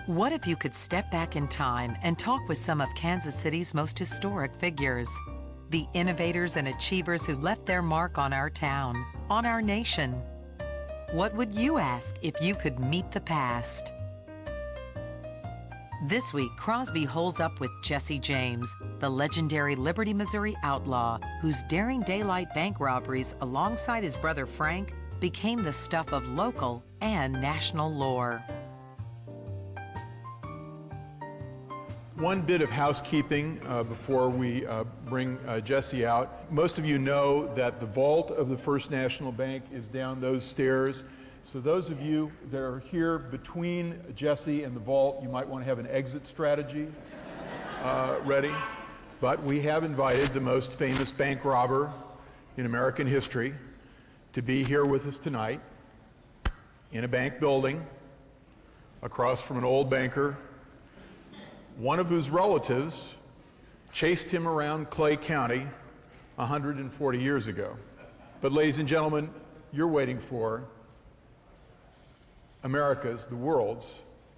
What if you could step back in time and talk with some of Kansas City's most historic figures? The innovators and achievers who left their mark on our town, on our nation. What would you ask if you could meet the past? This week, Crosby holds up with Jesse James, the legendary Liberty, Missouri outlaw whose daring daylight bank robberies alongside his brother Frank became the stuff of local and national lore. One bit of housekeeping before we bring Jesse out. Most of you know that the vault of the First National Bank is down those stairs. So those of you that are here between Jesse and the vault, you might want to have an exit strategy ready. But we have invited the most famous bank robber in American history to be here with us tonight in a bank building across from an old banker, one of whose relatives chased him around Clay County 140 years ago. But ladies and gentlemen, you're waiting for America's, the world's,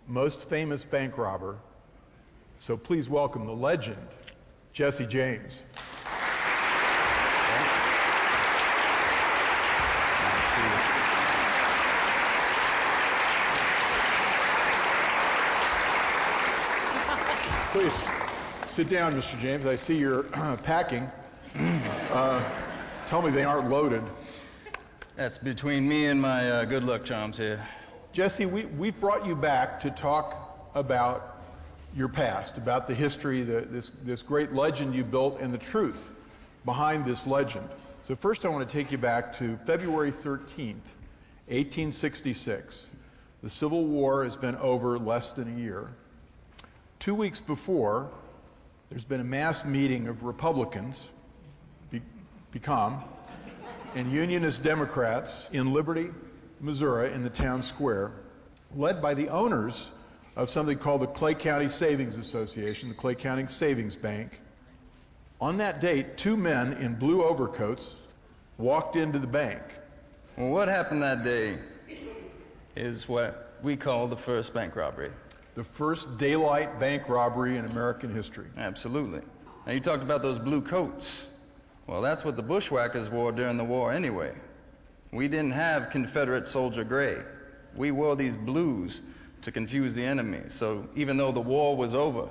most famous bank robber. So please welcome the legend, Jesse James. Please sit down, Mr. James. I see you're packing. Tell me they aren't loaded. That's between me and my good luck charms here. Jesse, we've brought you back to talk about your past, about the history, this great legend you built, and the truth behind this legend. So first I want to take you back to February 13th, 1866. The Civil War has been over less than a year. 2 weeks before, there's been a mass meeting of Republicans, and Unionist Democrats in Liberty, Missouri, in the town square, led by the owners of something called the Clay County Savings Association, the Clay County Savings Bank. On that date, two men in blue overcoats walked into the bank. Well, what happened that day is what we call the first bank robbery. The first daylight bank robbery in American history. Absolutely. Now, you talked about those blue coats. Well, that's what the bushwhackers wore during the war anyway. We didn't have Confederate soldier gray. We wore these blues to confuse the enemy. So even though the war was over,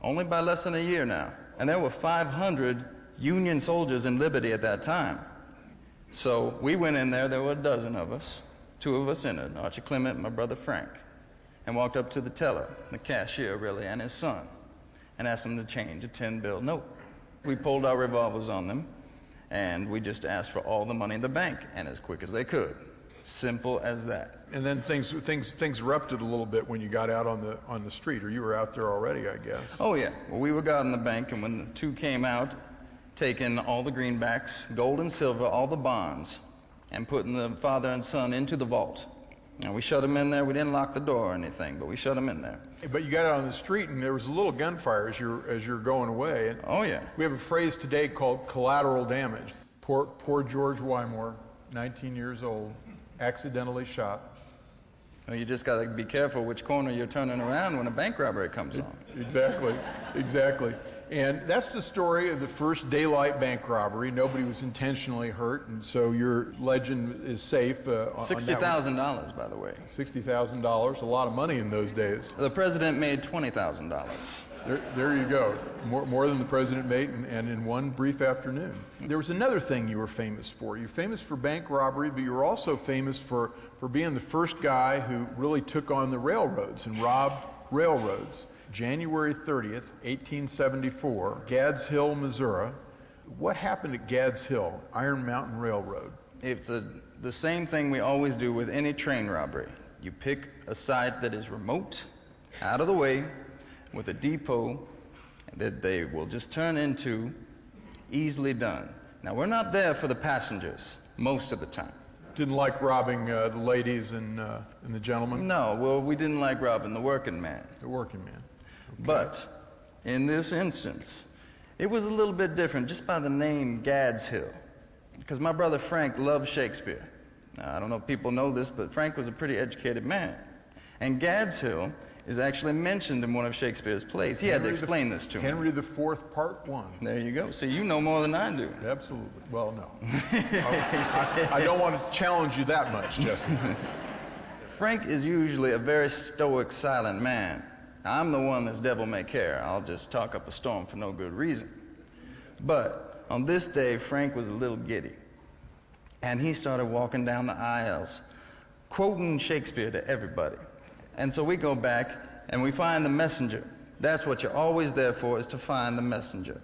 only by less than a year now, and there were 500 Union soldiers in Liberty at that time. So we went in there were a dozen of us. Two of us entered, Archie Clement and my brother Frank, and walked up to the teller, the cashier really, and his son, and asked them to change a 10-bill note. We pulled our revolvers on them, and we just asked for all the money in the bank, and as quick as they could. Simple as that. And then things erupted a little bit when you got out on the street, or you were out there already, I guess. Oh yeah, well, we were guarding the bank, and when the two came out, taking all the greenbacks, gold and silver, all the bonds, and putting the father and son into the vault. Now, we shut them in there. We didn't lock the door or anything, but we shut them in there. But you got out on the street, and there was a little gunfire as you're going away. And oh, yeah. We have a phrase today called collateral damage. Poor George Wymore, 19 years old, accidentally shot. Well, you just got to be careful which corner you're turning around when a bank robbery comes on. Exactly. And that's the story of the first daylight bank robbery. Nobody was intentionally hurt, and so your legend is safe. $60,000, by the way. $60,000, a lot of money in those days. The president made $20,000. There you go. More than the president made, and in one brief afternoon. There was another thing you were famous for. You're famous for bank robbery, but you were also famous for being the first guy who really took on the railroads and robbed railroads. January 30th, 1874, Gads Hill, Missouri. What happened at Gads Hill, Iron Mountain Railroad? It's the same thing we always do with any train robbery. You pick a site that is remote, out of the way, with a depot that they will just turn into, easily done. Now, we're not there for the passengers most of the time. Didn't like robbing the ladies and the gentlemen? No, well, we didn't like robbing the working man. The working man. Okay. But in this instance, it was a little bit different just by the name Gads Hill, because my brother Frank loved Shakespeare. Now, I don't know if people know this, but Frank was a pretty educated man. And Gads Hill is actually mentioned in one of Shakespeare's plays. He had to explain this to me. Henry IV, Part 1. There you go. See, you know more than I do. Absolutely. Well, no. I don't want to challenge you that much, Jesse. Frank is usually a very stoic, silent man. I'm the one that's devil may care. I'll just talk up a storm for no good reason. But on this day, Frank was a little giddy. And he started walking down the aisles, quoting Shakespeare to everybody. And so we go back and we find the messenger. That's what you're always there for, is to find the messenger,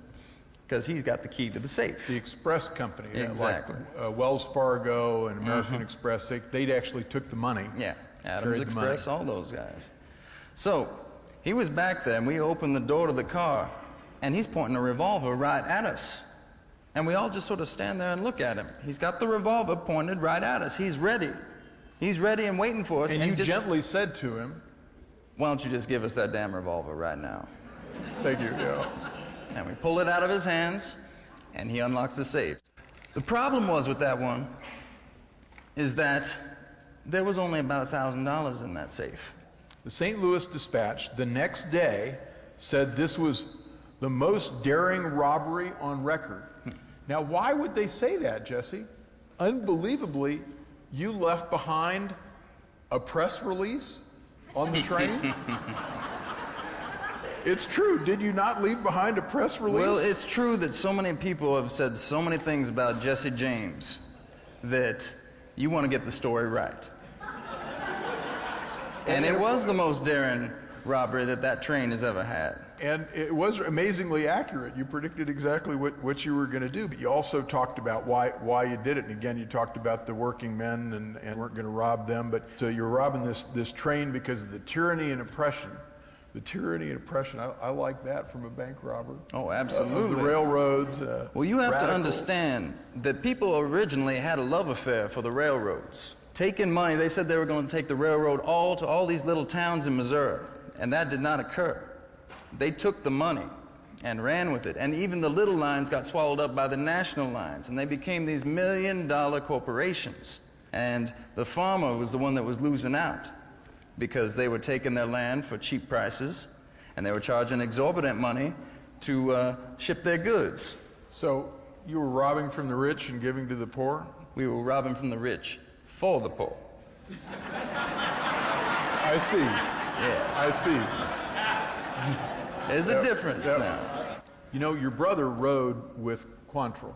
because he's got the key to the safe. The express company, exactly. Like Wells Fargo and American Express, they actually took the money. Yeah, Adams Express, all those guys. So he was back there, and we opened the door to the car, and he's pointing a revolver right at us. And we all just sort of stand there and look at him. He's got the revolver pointed right at us. He's ready. He's ready and waiting for us. And you just gently said to him, "Why don't you just give us that damn revolver right now?" Thank you, yeah. And we pull it out of his hands, and he unlocks the safe. The problem was with that one is that there was only about $1,000 in that safe. The St. Louis Dispatch the next day said this was the most daring robbery on record. Now, why would they say that, Jesse? Unbelievably, you left behind a press release on the train? It's true. Did you not leave behind a press release? Well, it's true that so many people have said so many things about Jesse James that you want to get the story right. And it was the most daring robbery that train has ever had. And it was amazingly accurate. You predicted exactly what you were going to do, but you also talked about why you did it. And again, you talked about the working men and weren't going to rob them, but so you're robbing this train because of the tyranny and oppression. The tyranny and oppression, I like that from a bank robber. Oh, absolutely. The railroads. Well, you have radicals. to understand that people originally had a love affair for the railroads. Taking money, they said they were going to take the railroad to all these little towns in Missouri, and that did not occur. They took the money and ran with it, and even the little lines got swallowed up by the national lines, and they became these million-dollar corporations. And the farmer was the one that was losing out, because they were taking their land for cheap prices, and they were charging exorbitant money to ship their goods. So you were robbing from the rich and giving to the poor? We were robbing from the rich for the poor. I see. Yeah. I see. There's a difference now. You know, your brother rode with Quantrill.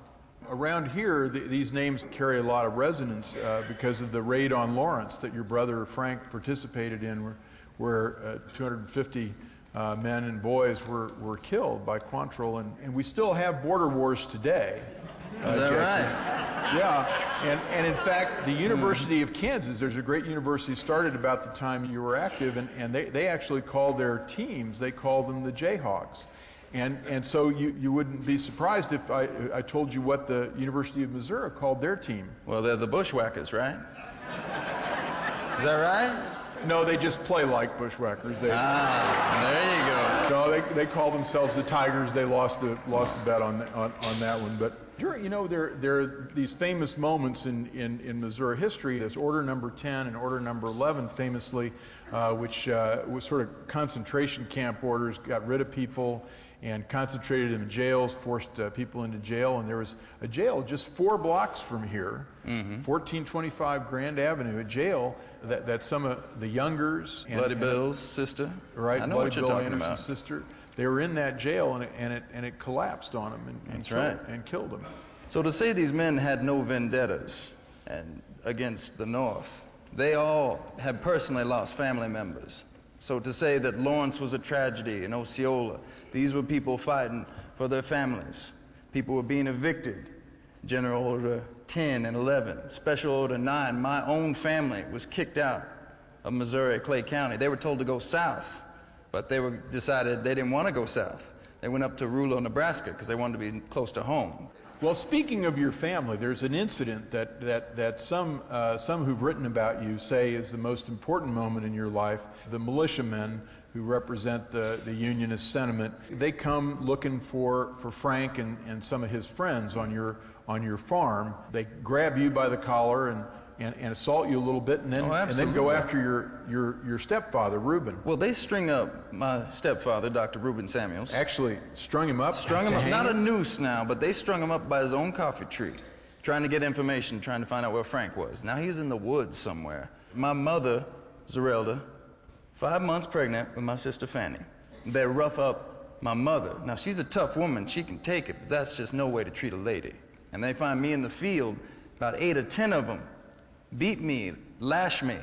Around here, these names carry a lot of resonance because of the raid on Lawrence that your brother Frank participated in, where 250 men and boys were killed by Quantrill. And we still have border wars today. Is that Jesse. right? Yeah, and in fact, the University of Kansas, there's a great university started about the time you were active, and they actually call their teams, they call them the Jayhawks. And so you wouldn't be surprised if I told you what the University of Missouri called their team. Well, they're the Bushwhackers, right? Is that right? No, they just play like Bushwhackers. There you go. No, they call themselves the Tigers. They lost the bet on that one. But you know, there are these famous moments in Missouri history. There's Order Number 10 and Order Number 11, famously, which was sort of concentration camp orders, got rid of people and concentrated them in jails, forced people into jail. And there was a jail just 4 blocks from here, 1425 Grand Avenue, a jail that some of the Youngers, Bloody Bill's sister, right? I know Bloody what you're Bill talking Anderson's about. sister. They were in that jail, and it collapsed on them and killed them. So to say these men had no vendettas against the North, they all had personally lost family members. So to say that Lawrence was a tragedy in Osceola, these were people fighting for their families. People were being evicted. General Order 10 and 11, Special Order 9, my own family was kicked out of Missouri, Clay County. They were told to go south, but they decided they didn't want to go south. They went up to Rulo, Nebraska, because they wanted to be close to home. Well, speaking of your family, there's an incident that some who've written about you say is the most important moment in your life. The militiamen who represent the Unionist sentiment, they come looking for Frank and some of his friends on your farm. They grab you by the collar and assault you a little bit, and then go after your stepfather, Reuben. Well, they string up my stepfather, Dr. Reuben Samuels. Actually, strung him up? Strung him up, not a noose now, but they strung him up by his own coffee tree, trying to get information, trying to find out where Frank was. Now he's in the woods somewhere. My mother, Zerelda, 5 months pregnant with my sister Fanny. They rough up my mother. Now she's a tough woman, she can take it, but that's just no way to treat a lady. And they find me in the field, about 8 or 10 of them, beat me, lash me.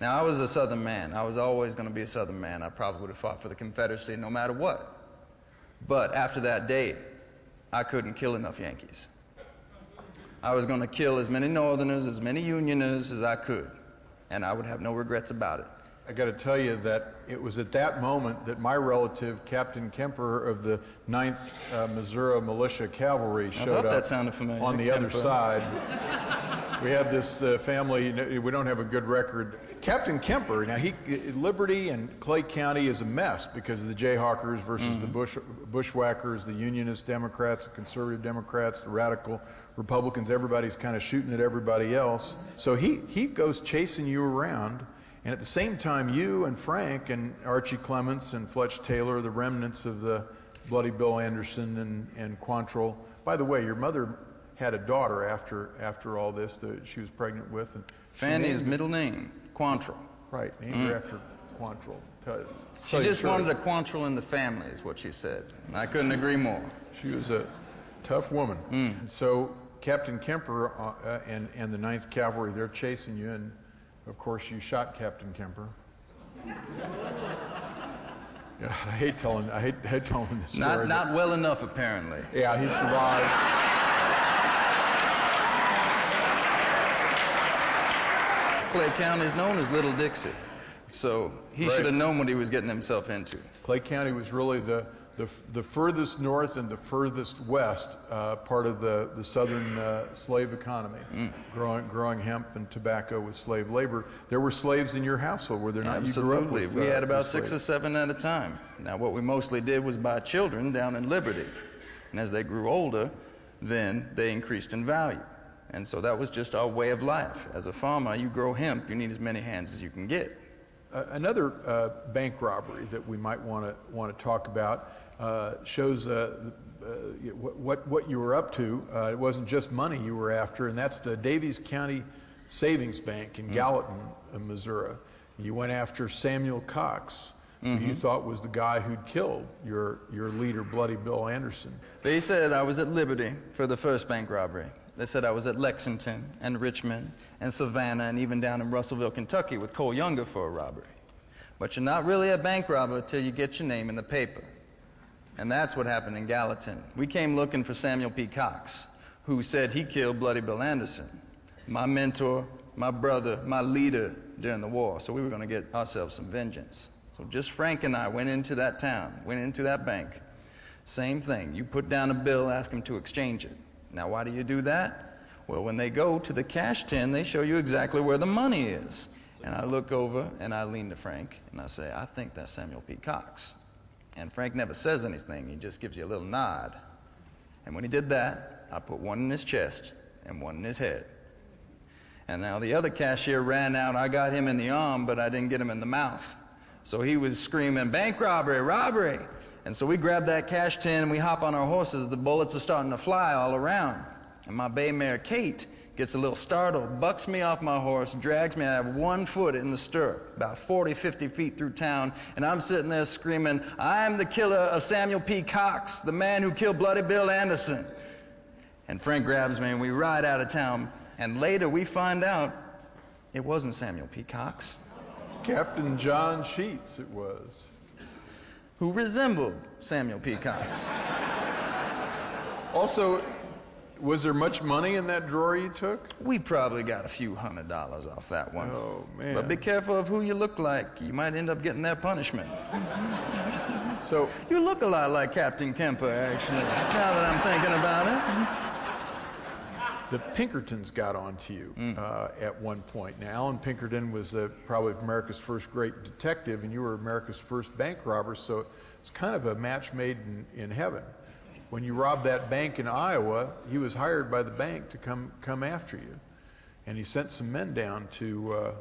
Now, I was a Southern man. I was always going to be a Southern man. I probably would have fought for the Confederacy no matter what. But after that day, I couldn't kill enough Yankees. I was going to kill as many Northerners, as many Unioners as I could, and I would have no regrets about it. I got to tell you that it was at that moment that my relative, Captain Kemper of the 9th Missouri Militia Cavalry, showed up on the other side. We had this family, we don't have a good record. Captain Kemper, now Liberty and Clay County is a mess because of the Jayhawkers versus the Bushwhackers, the Unionist Democrats, the Conservative Democrats, the Radical Republicans. Everybody's kind of shooting at everybody else. So he goes chasing you around. And at the same time, you and Frank and Archie Clements and Fletch Taylor, the remnants of the Bloody Bill Anderson and Quantrill. By the way, your mother had a daughter after all this that she was pregnant with. And Fanny's middle name, Quantrill. Right, named her after Quantrill. She just wanted a Quantrill in the family, is what she said. And I couldn't agree more. She was a tough woman. And so Captain Kemper and the 9th Cavalry, they're chasing you, and of course, you shot Captain Kemper. Yeah, I hate telling the story. Not well enough, apparently. Yeah, he survived. Clay County is known as Little Dixie, so he should have known what he was getting himself into. Clay County was really the furthest north and the furthest west part of the southern slave economy, growing hemp and tobacco with slave labor. There were slaves in your household, were there not? Absolutely. You grew up with, we had about 6 or 7 at a time. Now, what we mostly did was buy children down in Liberty. And as they grew older, then they increased in value. And so that was just our way of life. As a farmer, you grow hemp, you need as many hands as you can get. Another bank robbery that we might want to talk about shows what you were up to. It wasn't just money you were after, and that's the Davies County Savings Bank in Gallatin, Missouri. You went after Samuel Cox, who you thought was the guy who'd killed your leader, Bloody Bill Anderson. They said I was at Liberty for the first bank robbery. They said I was at Lexington and Richmond and Savannah and even down in Russellville, Kentucky with Cole Younger for a robbery. But you're not really a bank robber till you get your name in the paper. And that's what happened in Gallatin. We came looking for Samuel P. Cox, who said he killed Bloody Bill Anderson, my mentor, my brother, my leader during the war. So we were going to get ourselves some vengeance. So just Frank and I went into that town, went into that bank. Same thing. You put down a bill, ask them to exchange it. Now, why do you do that? Well, when they go to the cash tin, they show you exactly where the money is. And I look over and I lean to Frank and I say, I think that's Samuel P. Cox. And Frank never says anything, he just gives you a little nod. And when he did that, I put one in his chest and one in his head. And now the other cashier ran out, I got him in the arm, but I didn't get him in the mouth. So he was screaming, bank robbery, robbery! And so we grab that cash tin and we hop on our horses. The bullets are starting to fly all around. And my bay mare, Kate, gets a little startled, bucks me off my horse, drags me. I have 1 foot in the stirrup, about 40, 50 feet through town. And I'm sitting there screaming, I'm the killer of Samuel P. Cox, the man who killed Bloody Bill Anderson. And Frank grabs me and we ride out of town. And later we find out it wasn't Samuel P. Cox. Captain John Sheets it was. Who resembled Samuel P. Cox. Also, was there much money in that drawer you took? We probably got a few $100 off that one. Oh, man. But be careful of who you look like. You might end up getting that punishment. So you look a lot like Captain Kemper, actually, now that I'm thinking about it. The Pinkertons got onto you at one point. Now, Alan Pinkerton was probably America's first great detective, and you were America's first bank robber, so it's kind of a match made in heaven. When you robbed that bank in Iowa, he was hired by the bank to come after you. and he sent some men down to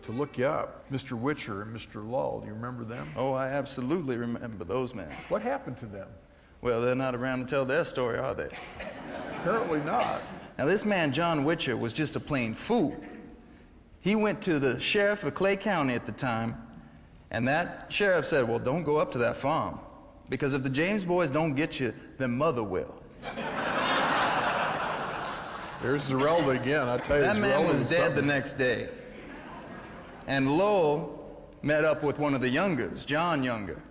look you up, Mr. Witcher and Mr. Lull. Do you remember them? Oh, I absolutely remember those men. What happened to them? Well, they're not around to tell their story, are they? Apparently not. Now, this man, John Witcher, was just a plain fool. He went to the sheriff of Clay County at the time, and that sheriff said, well, don't go up to that farm, because if the James boys don't get you, then mother will. There's Zerelda again, I tell you. That man was dead something. the next day. And Lowell met up with one of the Youngers, John Younger.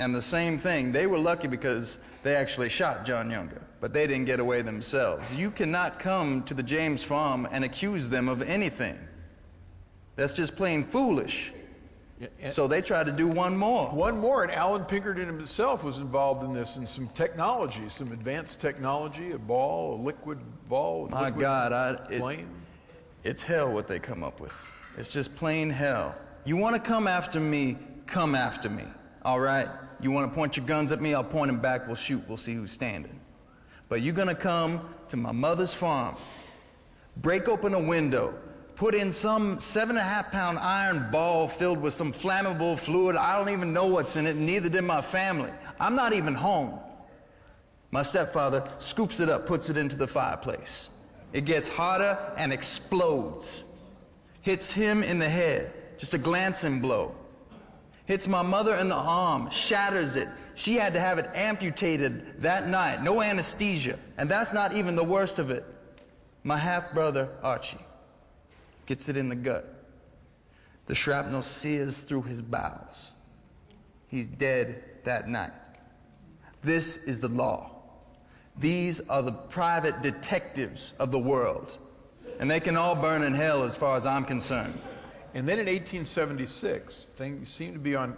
And the same thing, they were lucky because they actually shot John Younger, but they didn't get away themselves. You cannot come to the James farm and accuse them of anything. That's just plain foolish. Yeah, so they tried to do one more. One more, and Alan Pinkerton himself was involved in this, and some technology, some advanced technology, a ball, a liquid ball with My liquid God, flame. It's hell what they come up with. It's just plain hell. You want to come after me, come after me, all right? You want to point your guns at me, I'll point them back, we'll shoot, we'll see who's standing. But you're going to come to my mother's farm, break open a window, put in some 7.5-pound iron ball filled with some flammable fluid. I don't even know what's in it, and neither did my family. I'm not even home. My stepfather scoops it up, puts it into the fireplace. It gets hotter and explodes. Hits him in the head, just a glancing blow. Hits my mother in the arm, shatters it. She had to have it amputated that night, no anesthesia. And that's not even the worst of it. My half-brother, Archie, gets it in the gut. The shrapnel sears through his bowels. He's dead that night. This is the law. These are the private detectives of the world. And they can all burn in hell as far as I'm concerned. And then in 1876, things seem to be on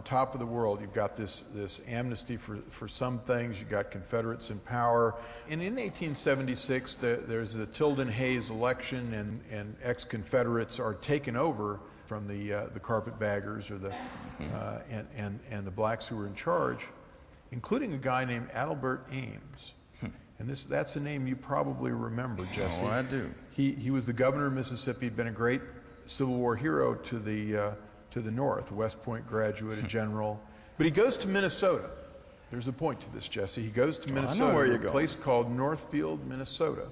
top of the world. You've got this amnesty for some things. You've got Confederates in power. And in 1876, there's the Tilden Hayes election, and ex-Confederates are taken over from the carpetbaggers or and the blacks who were in charge, including a guy named Adelbert Ames. And that's a name you probably remember, Jesse. Oh, I do. He was the governor of Mississippi. He'd been a great Civil War hero to the North, West Point graduate, a general. But he goes to Minnesota. There's a point to this, Jesse. He goes to Minnesota, I know where you're a going. place called Northfield, Minnesota.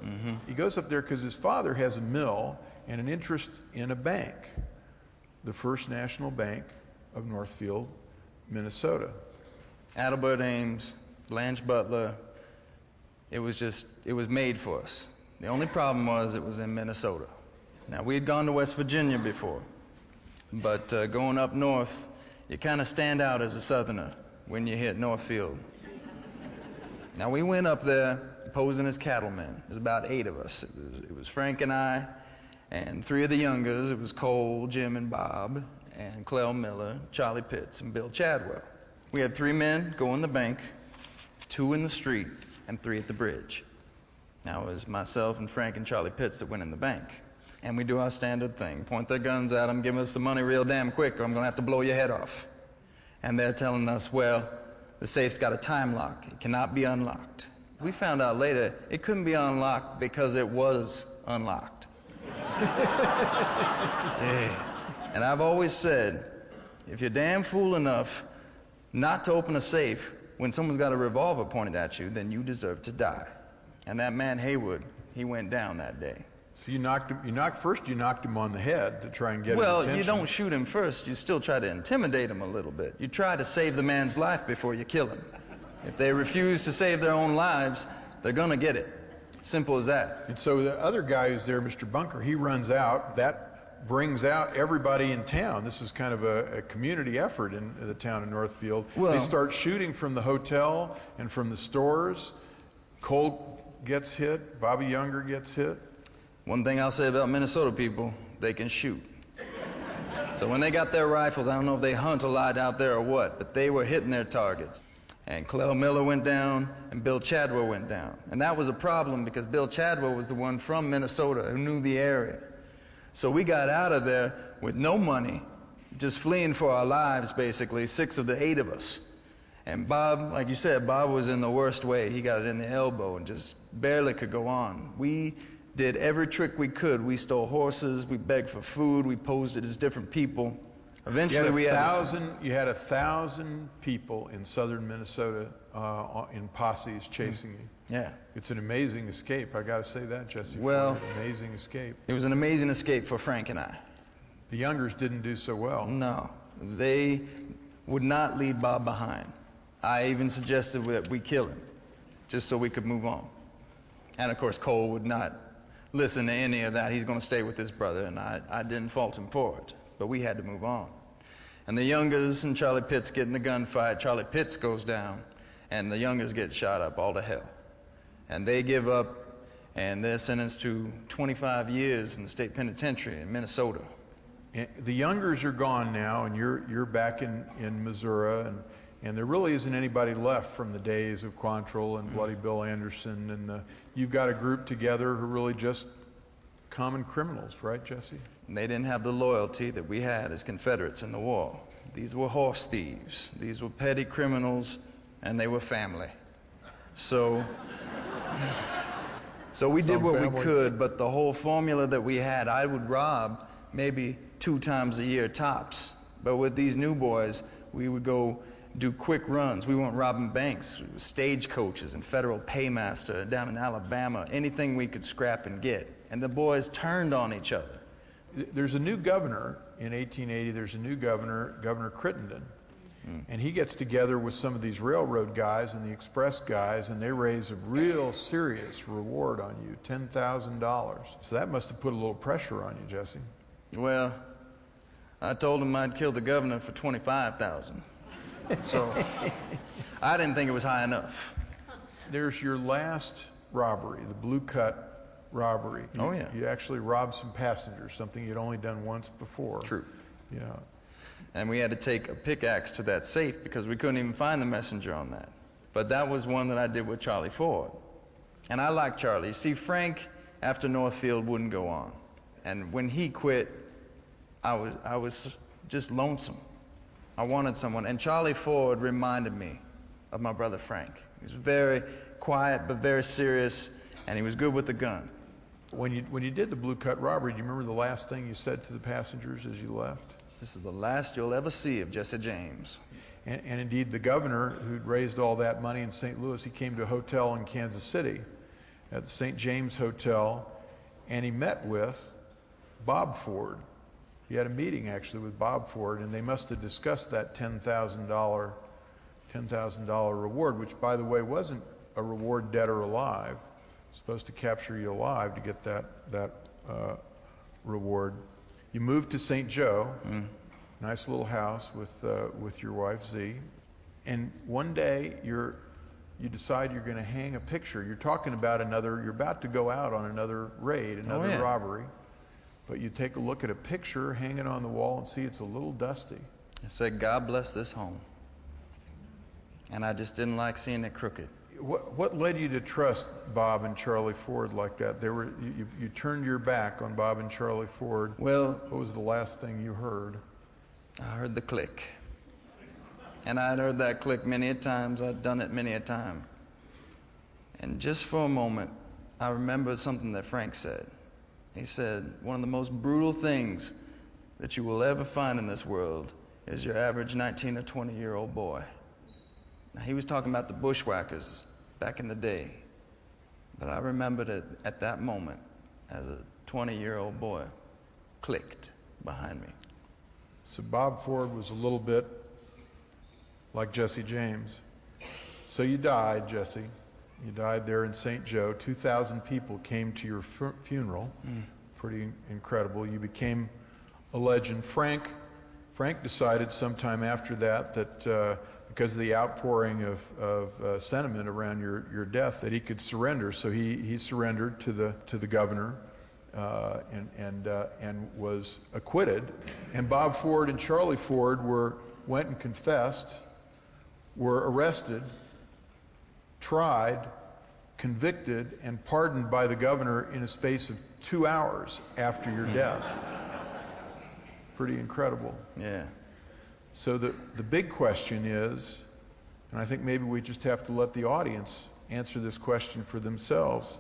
He goes up there because his father has a mill and an interest in a bank, the First National Bank of Northfield, Minnesota. Adelbert Ames, Blanche Butler, it was made for us. The only problem was it was in Minnesota. Now, we had gone to West Virginia before, but going up north, you kind of stand out as a Southerner when you hit Northfield. Now, we went up there posing as cattlemen. There's about 8 of us. It was Frank and I, and 3 of the youngers. It was Cole, Jim, and Bob, and Clell Miller, Charlie Pitts, and Bill Chadwell. We had 3 men go in the bank, 2 in the street, and 3 at the bridge. Now, it was myself and Frank and Charlie Pitts that went in the bank. And we do our standard thing. Point their guns at them, give us the money real damn quick, or I'm going to have to blow your head off. And they're telling us, well, the safe's got a time lock. It cannot be unlocked. We found out later it couldn't be unlocked because it was unlocked. Yeah. And I've always said, if you're damn fool enough not to open a safe when someone's got a revolver pointed at you, then you deserve to die. And that man Haywood, he went down that day. So you knocked him on the head to try and get his attention. Well, you don't shoot him first. You still try to intimidate him a little bit. You try to save the man's life before you kill him. If they refuse to save their own lives, they're going to get it. Simple as that. And so the other guy who's there, Mr. Bunker, he runs out. That brings out everybody in town. This is kind of a community effort in the town of Northfield. Well, they start shooting from the hotel and from the stores. Cole gets hit. Bobby Younger gets hit. One thing I'll say about Minnesota people, they can shoot. So when they got their rifles, I don't know if they hunt a lot out there or what, but they were hitting their targets. And Clell Miller went down, and Bill Chadwell went down. And that was a problem because Bill Chadwell was the one from Minnesota who knew the area. So we got out of there with no money, just fleeing for our lives, basically, 6 of the 8 of us. And Bob, like you said, Bob was in the worst way. He got it in the elbow and just barely could go on. We did every trick we could. We stole horses, we begged for food, we posed as different people. Eventually we had you had 1,000 people in southern Minnesota in posses chasing you. Yeah. It's an amazing escape. I got to say that, Jesse. Well, amazing escape. It was an amazing escape for Frank and I. The Youngers didn't do so well. No, they would not leave Bob behind. I even suggested that we kill him, just so we could move on. And of course, Cole would not listen to any of that. He's going to stay with his brother, and I didn't fault him for it. But we had to move on. And the Youngers and Charlie Pitts get in a gunfight. Charlie Pitts goes down, and the Youngers get shot up all to hell. And they give up, and they're sentenced to 25 years in the state penitentiary in Minnesota. And the Youngers are gone now, and you're back in Missouri, and there really isn't anybody left from the days of Quantrill and Bloody Bill Anderson, and you've got a group together who are really just common criminals, right, Jesse? And they didn't have the loyalty that we had as Confederates in the war. These were horse thieves. These were petty criminals, and they were family. So we did what we could, but the whole formula that we had, I would rob maybe 2 times a year tops. But with these new boys, we would go do quick runs. We weren't robbing banks, stagecoaches and Federal Paymaster down in Alabama, anything we could scrap and get. And the boys turned on each other. There's a new governor in 1880, there's a new governor, Governor Crittenden, and he gets together with some of these railroad guys and the express guys, and they raise a real serious reward on you, $10,000. So that must have put a little pressure on you, Jesse. Well, I told him I'd kill the governor for $25,000. So I didn't think it was high enough. There's your last robbery, the Blue Cut robbery. Oh, yeah. You actually robbed some passengers, something you'd only done once before. True. Yeah. And we had to take a pickaxe to that safe because we couldn't even find the messenger on that. But that was one that I did with Charlie Ford. And I like Charlie. See, Frank, after Northfield, wouldn't go on. And when he quit, I was just lonesome. I wanted someone. And Charlie Ford reminded me of my brother Frank. He was very quiet but very serious, and he was good with the gun. When you did the Blue Cut robbery, do you remember the last thing you said to the passengers as you left? This is the last you'll ever see of Jesse James. And indeed, the governor who'd raised all that money in St. Louis, he came to a hotel in Kansas City at the St. James Hotel, and he met with Bob Ford. He had a meeting actually with Bob Ford, and they must have discussed that $10,000 reward, which, by the way, wasn't a reward dead or alive. It's supposed to capture you alive to get that reward. You moved to St. Joe, nice little house with your wife Z, and one day you decide you're going to hang a picture. You're talking about you're about to go out on another raid, another robbery. But you take a look at a picture hanging on the wall and see it's a little dusty. I said, God bless this home. And I just didn't like seeing it crooked. What led you to trust Bob and Charlie Ford like that? You turned your back on Bob and Charlie Ford. Well, what was the last thing you heard? I heard the click. And I'd heard that click many a times. I'd done it many a time. And just for a moment, I remembered something that Frank said. He said, one of the most brutal things that you will ever find in this world is your average 19 or 20-year-old boy. Now, he was talking about the bushwhackers back in the day. But I remembered it at that moment as a 20-year-old boy clicked behind me. So Bob Ford was a little bit like Jesse James. So you died, Jesse. You died there in St. Joe. 2,000 people came to your funeral. Pretty incredible. You became a legend. Frank decided sometime after that because of the outpouring of sentiment around your death, that he could surrender. So he surrendered to the governor and was acquitted. And Bob Ford and Charlie Ford went and confessed, were arrested, tried, convicted, and pardoned by the governor in a space of 2 hours after your death. Pretty incredible. Yeah. So the big question is, and I think maybe we just have to let the audience answer this question for themselves,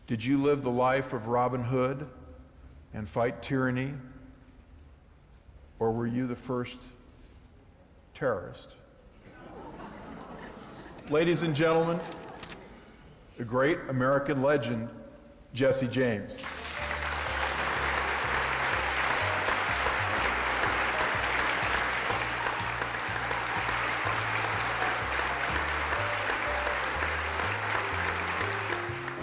Did you live the life of Robin Hood and fight tyranny? Or were you the first terrorist? Ladies and gentlemen, the great American legend, Jesse James.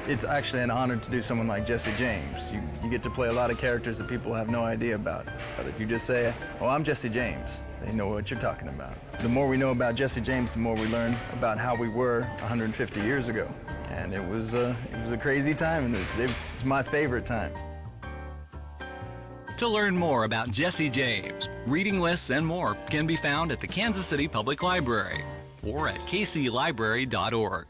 It's actually an honor to do someone like Jesse James. You get to play a lot of characters that people have no idea about. But if you just say, oh, I'm Jesse James, they know what you're talking about. The more we know about Jesse James, the more we learn about how we were 150 years ago. And it was a crazy time in this. It's my favorite time. To learn more about Jesse James, reading lists and more can be found at the Kansas City Public Library or at kclibrary.org.